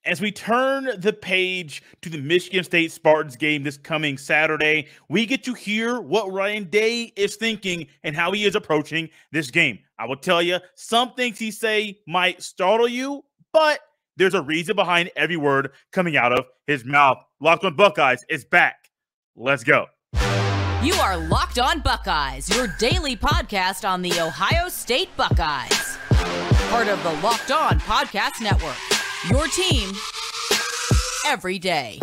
As we turn the page to the Michigan State Spartans game this coming Saturday, we get to hear what Ryan Day is thinking and how he is approaching this game. I will tell you, some things he say might startle you, but there's a reason behind every word coming out of his mouth. Locked on Buckeyes is back. Let's go. You are Locked on Buckeyes, your daily podcast on the Ohio State Buckeyes. Part of the Locked On Podcast Network. Your team every day.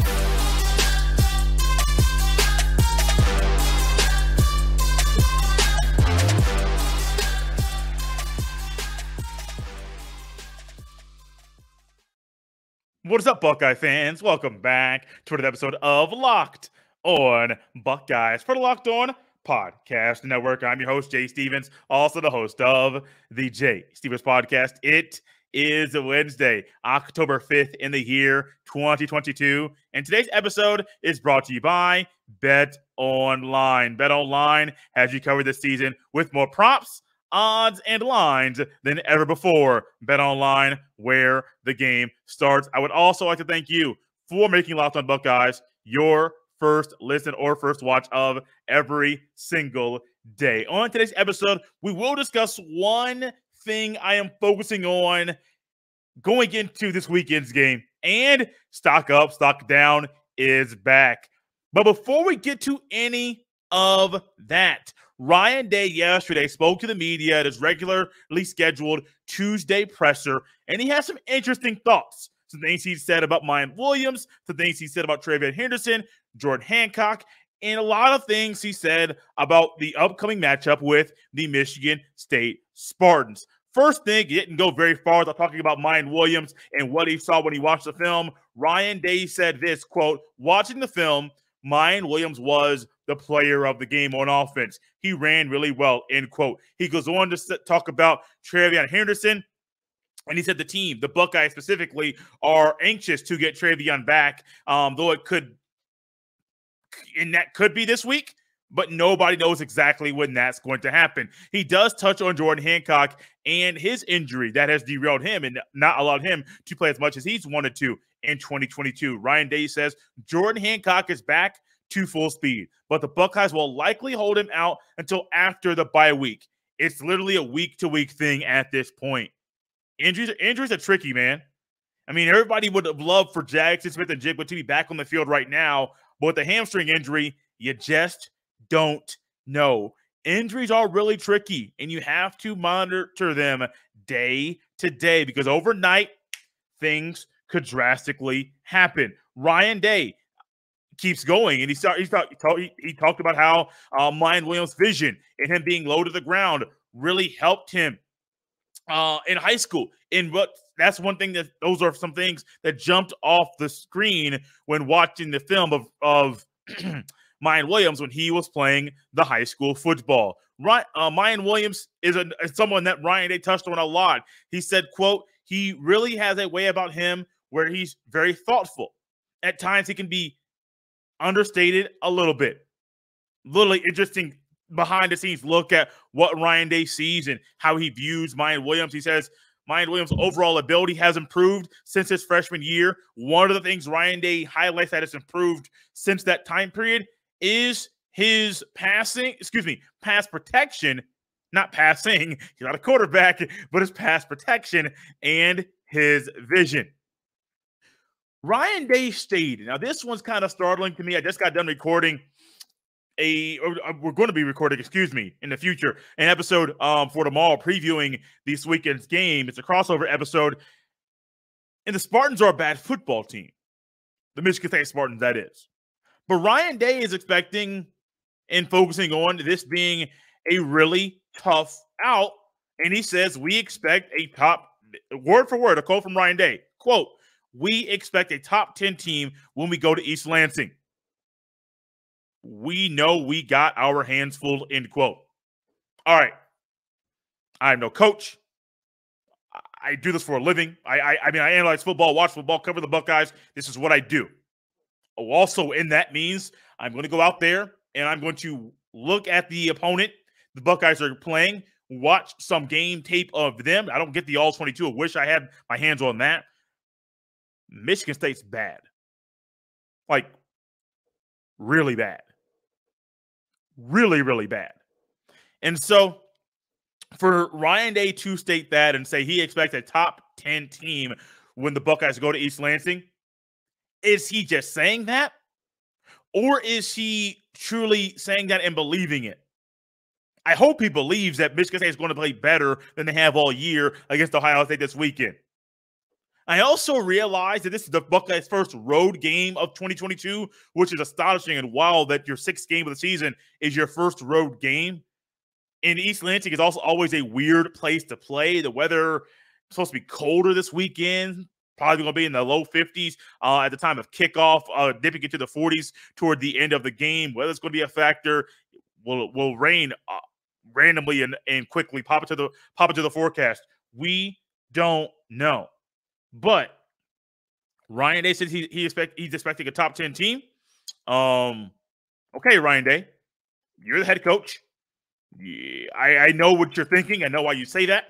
What is up, Buckeye fans? Welcome back to another episode of Locked on Buckeyes for the Locked On Podcast Network. I'm your host, Jay Stevens, also the host of the Jay Stevens Podcast. It is Wednesday, October 5th in the year 2022. And today's episode is brought to you by BetOnline. BetOnline has you covered this season with more props, odds, and lines than ever before. BetOnline, where the game starts. I would also like to thank you for making Locked on Buckeyes your first listen or first watch of every single day. On today's episode, we will discuss one thing I am focusing on going into this weekend's game, and Stock Up, Stock Down is back. But before we get to any of that, Ryan Day yesterday spoke to the media at his regularly scheduled Tuesday presser, and he has some interesting thoughts. Some things he said about Mayan Williams, some things he said about TreVeyon Henderson, Jordan Hancock, and a lot of things he said about the upcoming matchup with the Michigan State Spartans. First thing, he didn't go very far without talking about Mayan Williams and what he saw when he watched the film. Ryan Day said this, quote, "Watching the film, Mayan Williams was the player of the game on offense. He ran really well," end quote. He goes on to talk about TreVeyon Henderson, and he said the team, the Buckeyes specifically, are anxious to get TreVeyon back, though it could, and that could be this week, but nobody knows exactly when that's going to happen. He does touch on Jordan Hancock and his injury that has derailed him and not allowed him to play as much as he's wanted to in 2022. Ryan Day says Jordan Hancock is back to full speed, but the Buckeyes will likely hold him out until after the bye week. It's literally a week-to-week thing at this point. Injuries are tricky, man. I mean, everybody would have loved for Jackson Smith-Njigba to be back on the field right now, but with the hamstring injury, you just don't know. Injuries are really tricky, and you have to monitor them day to day because overnight, things could drastically happen. Ryan Day keeps going, and he talked about how Mayan Williams' vision and him being low to the ground really helped him in high school. And that's one thing those are some things that jumped off the screen when watching the film of Mayan Williams when he was playing the high school football. Mayan Williams is someone that Ryan Day touched on a lot. He said, quote, "He really has a way about him where he's very thoughtful. At times he can be understated a little bit." Literally interesting behind the scenes look at what Ryan Day sees and how he views Mayan Williams. He says Mayan Williams' overall ability has improved since his freshman year. One of the things Ryan Day highlights that has improved since that time period is his pass protection, not passing. He's not a quarterback, but his pass protection and his vision. Ryan Day stated, now this one's kind of startling to me. I just got done recording we're going to be recording, in the future, an episode for tomorrow previewing this weekend's game. It's a crossover episode. And the Spartans are a bad football team. The Michigan State Spartans, that is. But Ryan Day is expecting and focusing on this being a really tough out. And he says, we expect a top, word for word, a quote from Ryan Day, quote, "We expect a top 10 team when we go to East Lansing. We know we got our hands full," end quote. All right. I'm no coach. I do this for a living. I analyze football, watch football, cover the Buckeyes. This is what I do. Also, and that means I'm going to go out there and I'm going to look at the opponent the Buckeyes are playing, watch some game tape of them. I don't get the all 22. I wish I had my hands on that. Michigan State's bad. Like, really bad. Really, really bad. And so for Ryan Day to state that and say he expects a top 10 team when the Buckeyes go to East Lansing, is he just saying that? Or is he truly saying that and believing it? I hope he believes that Michigan State is going to play better than they have all year against Ohio State this weekend. I also realize that this is the Buckeyes' first road game of 2022, which is astonishing and wild that your sixth game of the season is your first road game. And East Lansing is also always a weird place to play. The weather is supposed to be colder this weekend, probably going to be in the low 50s at the time of kickoff, dipping into the 40s toward the end of the game. Whether it's going to be a factor, will rain randomly and quickly pop into the forecast. We don't know. But Ryan Day says he's expecting a top 10 team. Okay, Ryan Day, you're the head coach. Yeah, I know what you're thinking. I know why you say that.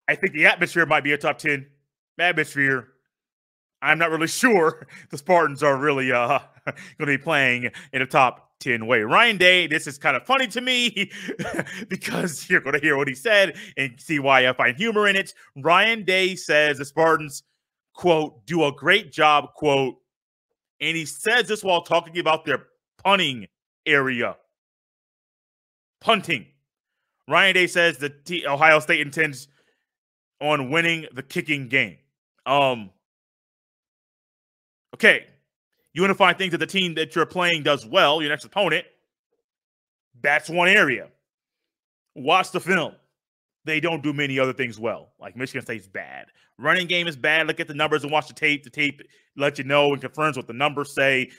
I think the atmosphere might be a top 10 atmosphere. I'm not really sure the Spartans are really going to be playing in a top 10 way. Ryan Day, this is kind of funny to me because you're going to hear what he said and see why I find humor in it. Ryan Day says the Spartans, quote, do a great job, quote, and he says this while talking about their punting area. Punting. Ryan Day says that Ohio State intends on winning the kicking game. Okay. You want to find things that the team that you're playing does well, your next opponent. That's one area. Watch the film. They don't do many other things well. Like Michigan State's bad. Running game is bad. Look at the numbers and watch the tape. The tape lets you know and confirms what the numbers say.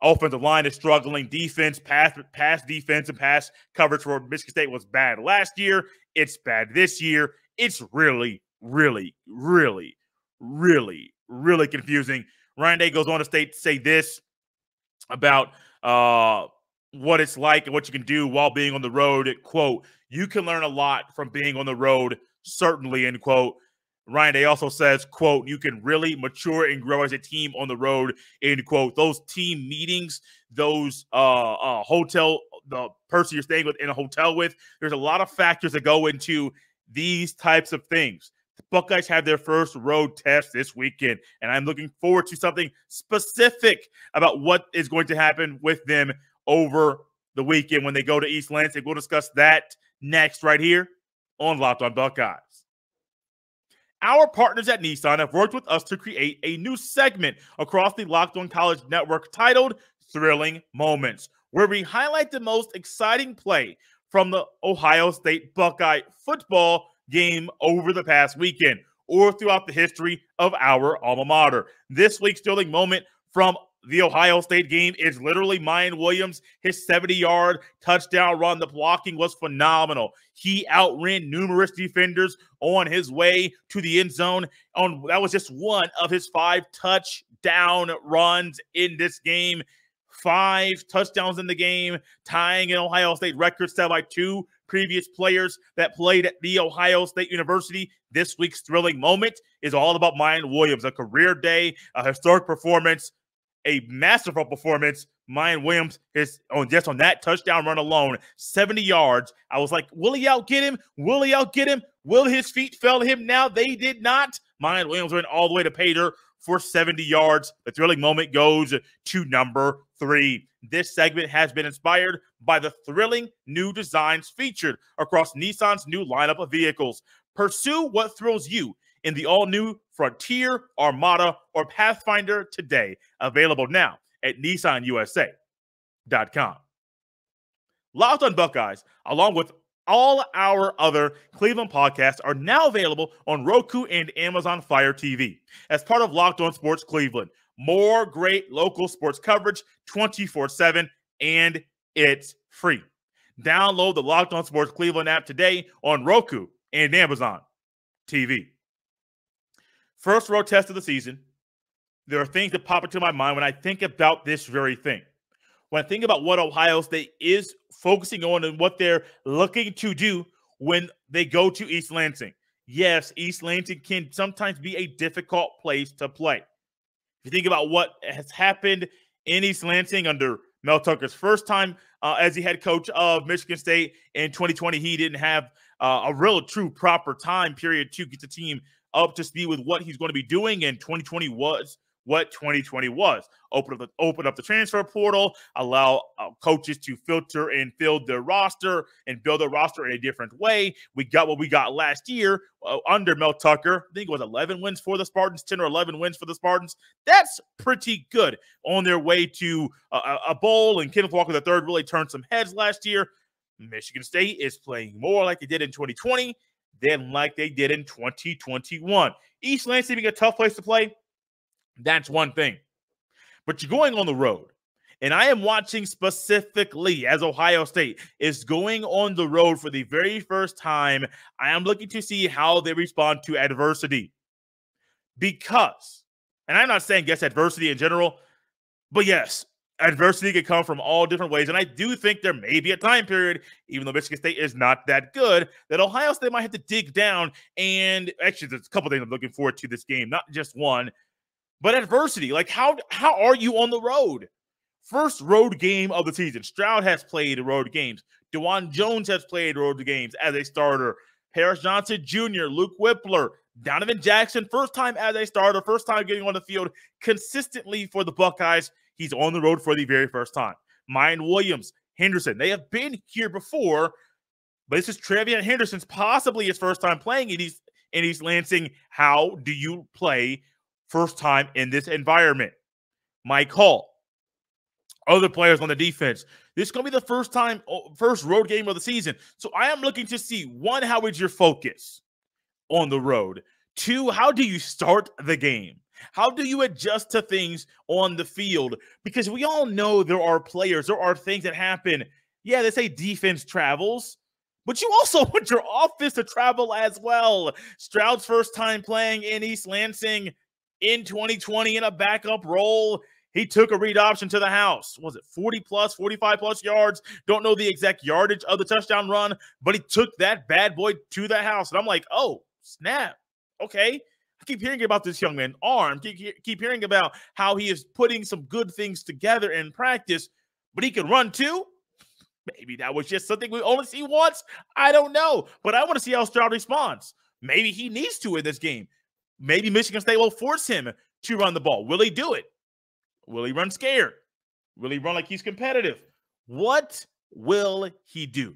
Offensive line is struggling. Defense, pass defense, and pass coverage for Michigan State was bad last year. It's bad this year. It's really, really, really, really, really confusing. Ryan Day goes on to say this about what it's like and what you can do while being on the road. Quote, you can learn a lot from being on the road, certainly, end quote. Ryan Day also says, quote, you can really mature and grow as a team on the road, end quote. Those team meetings, those the person you're staying with in a hotel with, there's a lot of factors that go into these types of things. The Buckeyes have their first road test this weekend, and I'm looking forward to something specific about what is going to happen with them over the weekend when they go to East Lansing. We'll discuss that next right here on Locked on Buckeyes. Our partners at Nissan have worked with us to create a new segment across the Locked on College Network titled Thrilling Moments, where we highlight the most exciting play from the Ohio State Buckeye football game over the past weekend or throughout the history of our alma mater. This week's thrilling moment from the Ohio State game is literally Mayan Williams. His 70-yard touchdown run. The blocking was phenomenal. He outran numerous defenders on his way to the end zone. That was just one of his 5 touchdown runs in this game. 5 touchdowns in the game, tying an Ohio State record set by 2 previous players that played at The Ohio State University. This week's thrilling moment is all about Mayan Williams, a career day, a historic performance, a masterful performance. Mayan Williams is just on that touchdown run alone, 70 yards. I was like, will he outget him? Will he outget him? Will his feet fail him now? They did not. Mayan Williams went all the way to pay dirt for 70 yards. The thrilling moment goes to number 3. This segment has been inspired by the thrilling new designs featured across Nissan's new lineup of vehicles. Pursue what thrills you in the all-new Frontier, Armada, or Pathfinder today. Available now at nissanusa.com. Locked on Buckeyes, along with all our other Cleveland podcasts, are now available on Roku and Amazon Fire TV as part of Locked on Sports Cleveland. More great local sports coverage 24/7, and it's free. Download the Locked on Sports Cleveland app today on Roku and Amazon TV. First road test of the season. There are things that pop into my mind when I think about this very thing. When I think about what Ohio State is focusing on and what they're looking to do when they go to East Lansing. yes, East Lansing can sometimes be a difficult place to play. If you think about what has happened in East Lansing under Mel Tucker's first time as the head coach of Michigan State in 2020, he didn't have a real true proper time period to get the team up to speed with what he's going to be doing. And 2020 was what 2020 was. Open up the transfer portal, allow coaches to filter and build their roster and build their roster in a different way. We got what we got last year under Mel Tucker. I think it was 11 wins for the Spartans, 10 or 11 wins for the Spartans. That's pretty good on their way to a bowl. And Kenneth Walker III really turned some heads last year. Michigan State is playing more like they did in 2020 than like they did in 2021. East Lansing being a tough place to play, that's one thing. But you're going on the road. And I am watching specifically as Ohio State is going on the road for the very first time. I am looking to see how they respond to adversity. Because, and I'm not saying yes, adversity in general, but yes, adversity can come from all different ways. And I do think there may be a time period, even though Michigan State is not that good, that Ohio State might have to dig down. And actually, there's a couple things I'm looking forward to this game, not just one. But adversity, like how are you on the road? First road game of the season. Stroud has played road games. DeJuan Jones has played road games as a starter. Paris Johnson Jr., Luke Whippler, Donovan Jackson, first time as a starter, first time getting on the field consistently for the Buckeyes. He's on the road for the very first time. Mayan Williams, Henderson, they have been here before, but this is Trevion Henderson's possibly his first time playing in East Lansing. How do you play first time in this environment? Mike Hall, other players on the defense. This is going to be the first road game of the season. So I am looking to see, one, how is your focus on the road? Two, how do you start the game? How do you adjust to things on the field? Because we all know there are things that happen. Yeah, they say defense travels, but you also want your offense to travel as well. Stroud's first time playing in East Lansing in 2020 in a backup role. He took a read option to the house. Was it 40 plus, 45 plus yards? Don't know the exact yardage of the touchdown run, but he took that bad boy to the house. And I'm like, oh, snap. Okay. I keep hearing about this young man's arm. Keep hearing about how he is putting some good things together in practice, but he can run too. Maybe that was just something we only see once. I don't know, but I want to see how Stroud responds. Maybe he needs to in this game. Maybe Michigan State will force him to run the ball. Will he do it? Will he run scared? Will he run like he's competitive? What will he do?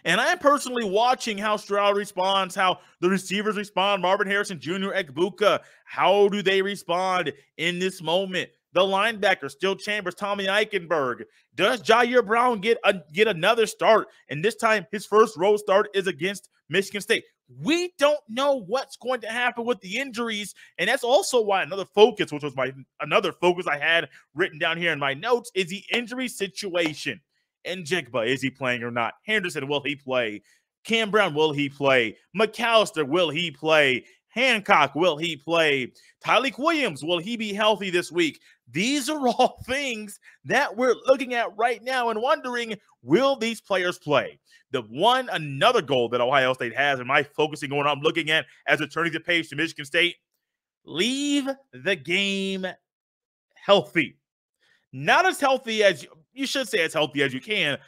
And I am personally watching how Stroud responds, how the receivers respond, Marvin Harrison Jr., Ekbuka. How do they respond in this moment? The linebackers, Still Chambers, Tommy Eichenberg. Does Jair Brown get another start? And this time, his first road start is against Michigan State. We don't know what's going to happen with the injuries, and that's also why another focus, which was another focus I had written down here in my notes, is the injury situation. And Njigba, is he playing or not? Henderson, will he play? Cam Brown, will he play? McAllister, will he play? Hancock, will he play? Tyleik Williams, will he be healthy this week? These are all things that we're looking at right now and wondering, will these players play? Another goal that Ohio State has, and my focusing on, I'm looking at as it turning the page to Michigan State, leave the game healthy. Not as healthy as you should say, as healthy as you can,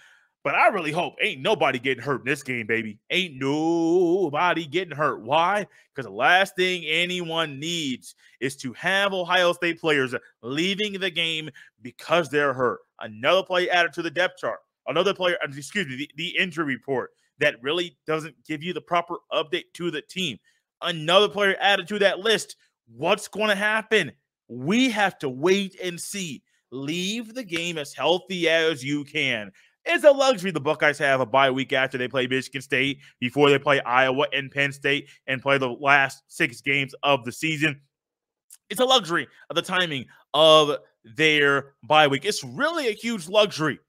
but I really hope ain't nobody getting hurt in this game, baby. Ain't nobody getting hurt. Why? Because the last thing anyone needs is to have Ohio State players leaving the game because they're hurt. Another player added to the depth chart. Another player, the injury report that really doesn't give you the proper update to the team. Another player added to that list. What's going to happen? We have to wait and see. Leave the game as healthy as you can. It's a luxury the Buckeyes have a bye week after they play Michigan State, before they play Iowa and Penn State and play the last 6 games of the season. It's a luxury of the timing of their bye week. It's really a huge luxury.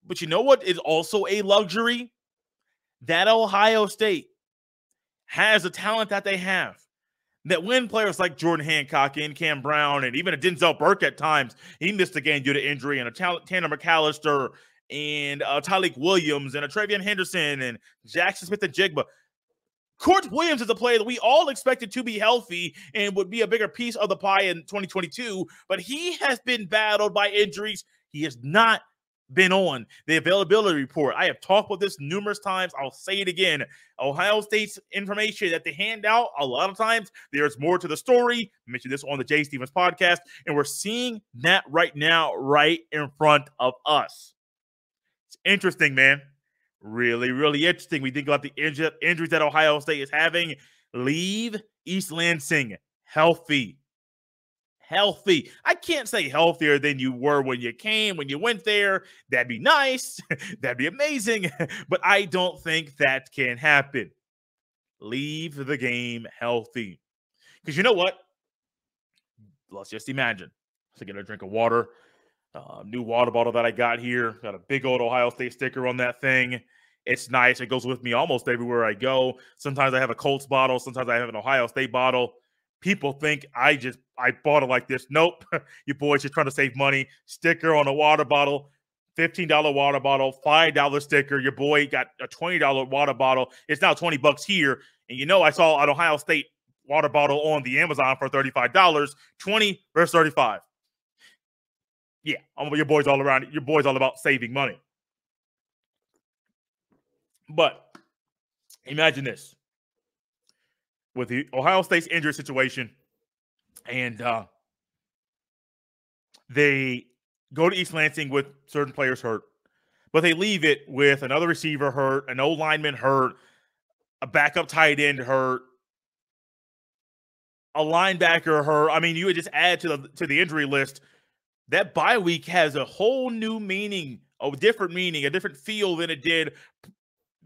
But you know what is also a luxury? That Ohio State has the talent that they have. That when players like Jordan Hancock and Cam Brown and even a Denzel Burke at times, he missed the game due to injury, and a Tanner McAllister and Tyleik Williams and a Trevion Henderson and Jackson Smith and Jigba, Court Williams is a player that we all expected to be healthy and would be a bigger piece of the pie in 2022, but he has been battled by injuries. He has not been on the availability report. I have talked about this numerous times. I'll say it again. Ohio State's information that they hand out, a lot of times there's more to the story. I mentioned this on the Jay Stevens podcast, and we're seeing that right now, right in front of us. It's interesting, man. Really, really interesting. We think about the injuries that Ohio State is having. Leave East Lansing healthy. Healthy. I can't say healthier than you were when you came, when you went there. That'd be nice. That'd be amazing. But I don't think that can happen. Leave the game healthy. Because you know what? Let's just imagine. So get a drink of water. New water bottle that I got here. Got a big old Ohio State sticker on that thing. It's nice. It goes with me almost everywhere I go. Sometimes I have a Colts bottle. Sometimes I have an Ohio State bottle. People think I bought it like this. Nope. You boys just trying to save money. Sticker on a water bottle. $15 water bottle. $5 sticker. Your boy got a $20 water bottle. It's now $20 here. And you know I saw an Ohio State water bottle on the Amazon for $35. 20 versus 35. Yeah, your boys all around it. Your boys all about saving money. But imagine this. With the Ohio State's injury situation, and they go to East Lansing with certain players hurt, but they leave it with another receiver hurt, an old lineman hurt, a backup tight end hurt, a linebacker hurt. I mean, you would just add to the injury list. That bye week has a whole new meaning, a different feel than it did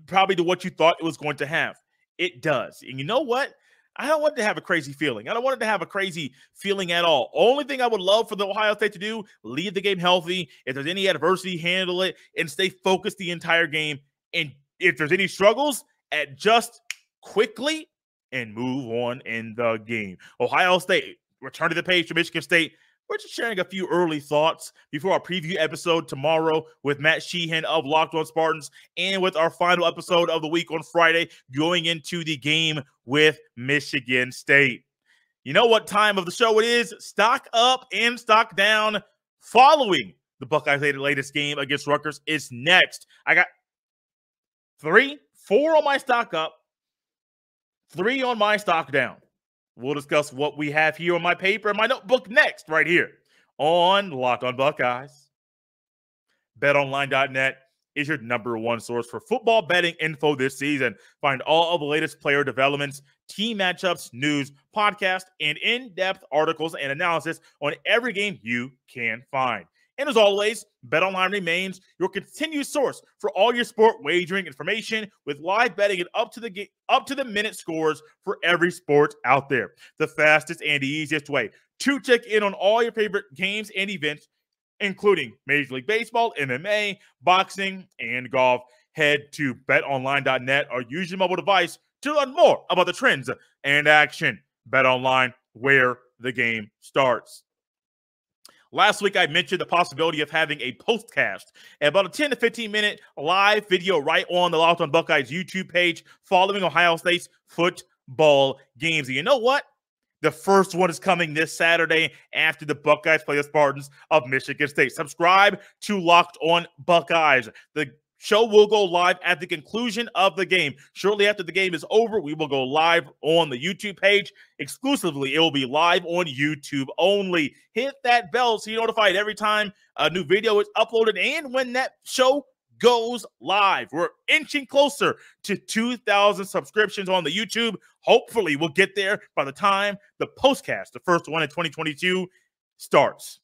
probably to what you thought it was going to have. It does. And you know what? I don't want it to have a crazy feeling. I don't want it to have a crazy feeling at all. Only thing I would love for the Ohio State to do, leave the game healthy. If there's any adversity, handle it and stay focused the entire game. And if there's any struggles, adjust quickly and move on in the game. Ohio State, return to the page to Michigan State. We're just sharing a few early thoughts before our preview episode tomorrow with Matt Sheehan of Locked On Spartans and with our final episode of the week on Friday going into the game with Michigan State. You know what time of the show it is? Stock up and stock down following the Buckeyes' latest game against Rutgers is next. I got 4 on my stock up, 3 on my stock down. We'll discuss what we have here on my paper and my notebook next, right here on Locked On Buckeyes. BetOnline.net is your #1 source for football betting info this season. Find all of the latest player developments, team matchups, news, podcasts, and in-depth articles and analysis on every game you can find. And as always, BetOnline remains your continued source for all your sport wagering information with live betting and up to the minute scores for every sport out there. The fastest and the easiest way to check in on all your favorite games and events, including Major League Baseball, MMA, boxing, and golf. Head to betonline.net or use your mobile device to learn more about the trends and action. BetOnline, where the game starts. Last week, I mentioned the possibility of having a postcast, about a 10 to 15-minute live video right on the Locked On Buckeyes YouTube page following Ohio State's football games. And you know what? The first one is coming this Saturday after the Buckeyes play the Spartans of Michigan State. Subscribe to Locked On Buckeyes. The show will go live at the conclusion of the game. Shortly after the game is over, we will go live on the YouTube page exclusively. It will be live on YouTube only. Hit that bell so you're notified every time a new video is uploaded and when that show goes live. We're inching closer to 2,000 subscriptions on the YouTube. Hopefully, we'll get there by the time the postcast, the first one in 2022, starts.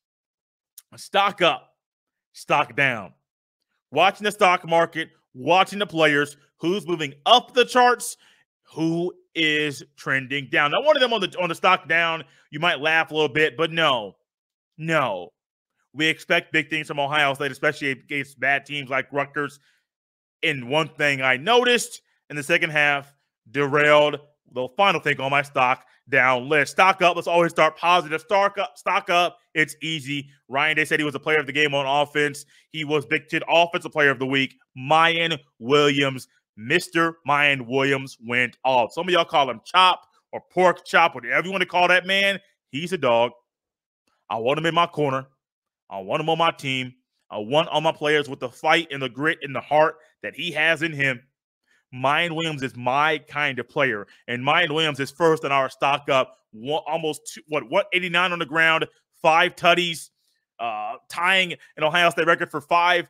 Stock up, stock down. Watching the stock market, watching the players, who's moving up the charts, who is trending down. Now, one of them on the stock down, you might laugh a little bit, but no. We expect big things from Ohio State, especially against bad teams like Rutgers. And one thing I noticed in the second half derailed the final thing on my stock down list. Stock up. Let's always start positive. Stock up. It's easy. Ryan Day said he was a player of the game on offense. He was Big Ten Offensive Player of the Week. Mayan Williams Mr. Mayan Williams went off. Some of y'all call him Chop or Pork Chop, whatever you want to call that man. He's a dog. I want him in my corner. I want him on my team. I want all my players with the fight and the grit and the heart that he has in him. Mayan Williams is my kind of player. And Mayan Williams is first in our stock up. 189 on the ground, 5 tutties, tying an Ohio State record for 5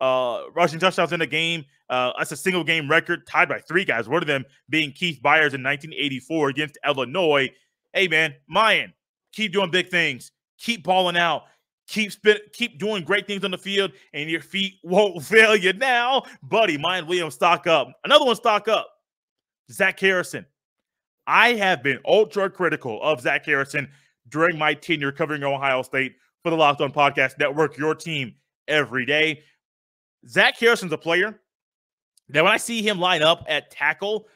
rushing touchdowns in the game. That's a single game record, tied by 3 guys. One of them being Keith Byers in 1984 against Illinois. Hey, man, Mayan, keep doing big things. Keep balling out. Keep doing great things on the field, and your feet won't fail you now. Buddy, Mayan Williams, stock up. Another one, stock up. Zach Harrison. I have been ultra critical of Zach Harrison during my tenure covering Ohio State for the Locked On Podcast Network, your team every day. Zach Harrison's a player that when I see him line up at tackle,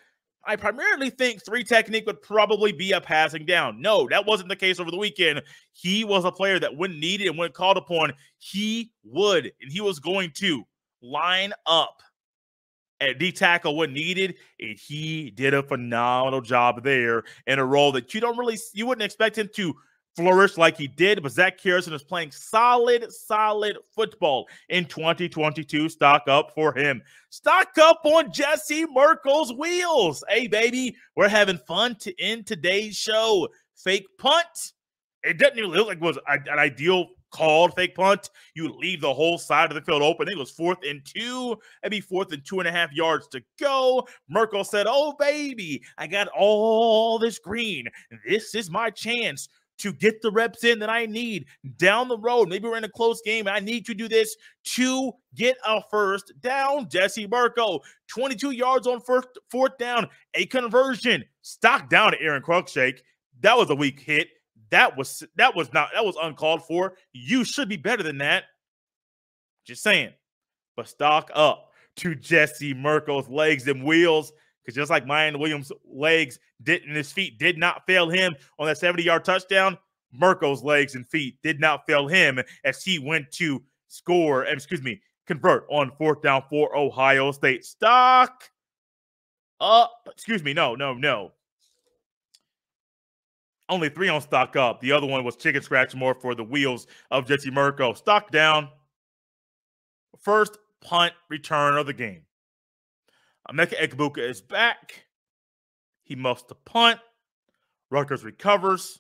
I primarily think 3 technique would probably be a passing down. No, that wasn't the case over the weekend. He was a player that when needed and when called upon, he would, and he was going to line up at D tackle when needed, and he did a phenomenal job there in a role that you wouldn't expect him to flourish like he did, but Zach Harrison is playing solid football in 2022. Stock up for him. Stock up on Jesse Merkel's wheels. Hey, baby, we're having fun to end today's show. Fake punt. It doesn't even look like it was an ideal called fake punt. You leave the whole side of the field open. I think it was 4th and 2, maybe 4th and 2.5 yards to go. Merkel said, oh, baby, I got all this green. This is my chance to get the reps in that I need down the road. Maybe we're in a close game, and I need to do this to get a first down. Jesse Merkel, 22 yards on 4th down, a conversion. Stock down to Aaron Cruikshank. That was a weak hit. That was uncalled for. You should be better than that. Just saying. But stock up to Jesse Merkel's legs and wheels. Because just like Mayan Williams' legs and his feet did not fail him on that 70-yard touchdown, Merkel's legs and feet did not fail him as he went to convert on 4th down for Ohio State. Stock up. No. Only 3 on stock up. The other one was chicken scratch more for the wheels of Jesse Merkel. Stock down. First punt return of the game. Emeka Egbuka is back. He muffs the punt. Rutgers recovers.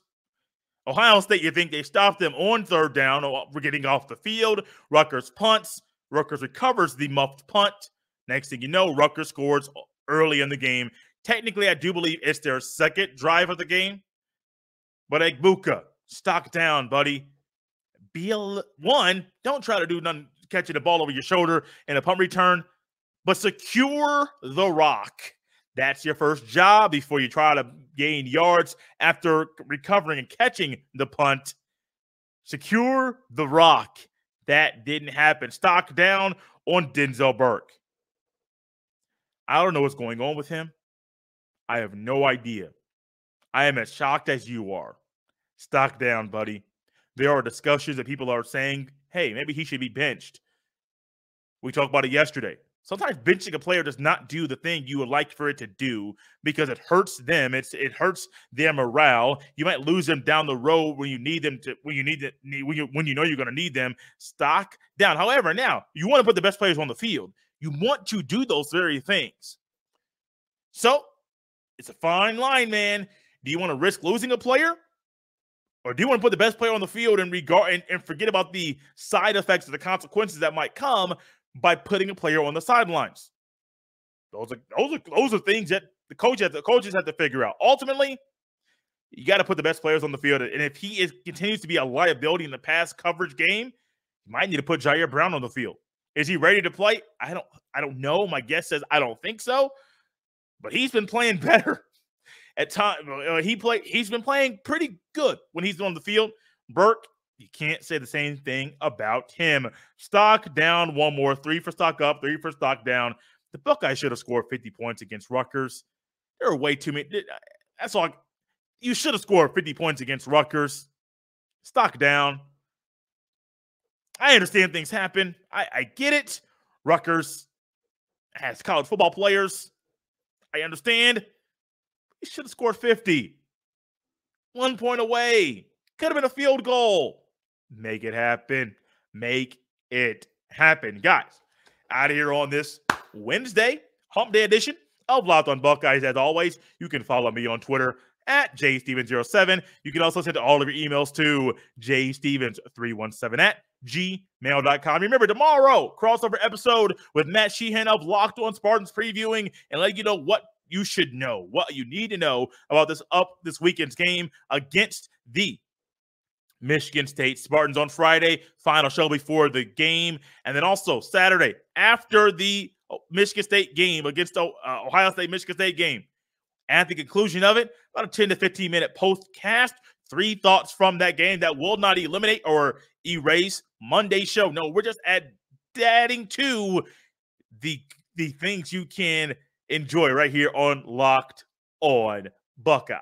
Ohio State, you think they stopped them on 3rd down. We're getting off the field. Rutgers punts. Rutgers recovers the muffed punt. Next thing you know, Rutgers scores early in the game. Technically, I do believe it's their 2nd drive of the game. But Egbuka, stock down, buddy. BL1, don't try to do nothing catching the ball over your shoulder in a punt return. But secure the rock. That's your first job before you try to gain yards after recovering and catching the punt. Secure the rock. That didn't happen. Stock down on Denzel Burke. I don't know what's going on with him. I have no idea. I am as shocked as you are. Stock down, buddy. There are discussions that people are saying, hey, maybe he should be benched. We talked about it yesterday. Sometimes benching a player does not do the thing you would like for it to do because it hurts them. It hurts their morale. You might lose them down the road when you need them to. When you know you're going to need them. Stock down. However, now you want to put the best players on the field. You want to do those very things. So it's a fine line, man. Do you want to risk losing a player, or do you want to put the best player on the field and forget about the side effects or the consequences that might come by putting a player on the sidelines? Those are things that the coaches have to figure out. Ultimately, you got to put the best players on the field, and if he continues to be a liability in the pass coverage game, you might need to put Jair Brown on the field. Is he ready to play? I don't know. My guess says I don't think so, but he's been playing better at times. He's been playing pretty good when he's on the field. Burke, you can't say the same thing about him. Stock down one more. 3 for stock up, 3 for stock down. The Buckeyes should have scored 50 points against Rutgers. There are way too many. That's all. You should have scored 50 points against Rutgers. Stock down. I understand things happen. I get it. Rutgers as college football players, I understand. He should have scored 50. 1 point away. Could have been a field goal. Make it happen. Make it happen. Guys, out of here on this Wednesday, Hump Day edition of Locked on Buckeyes. As always, you can follow me on Twitter at jstevens07. You can also send all of your emails to jstevens317@gmail.com. Remember, tomorrow, crossover episode with Matt Sheehan of Locked on Spartans, previewing and letting you know what you should know, what you need to know about this weekend's game against the Michigan State Spartans on Friday. Final show before the game. And then also Saturday, after the Michigan State game against Ohio State, Michigan State game. At the conclusion of it, about a 10 to 15-minute post-cast. 3 thoughts from that game that will not eliminate or erase Monday's show. No, we're just adding to the things you can enjoy right here on Locked on Buckeyes.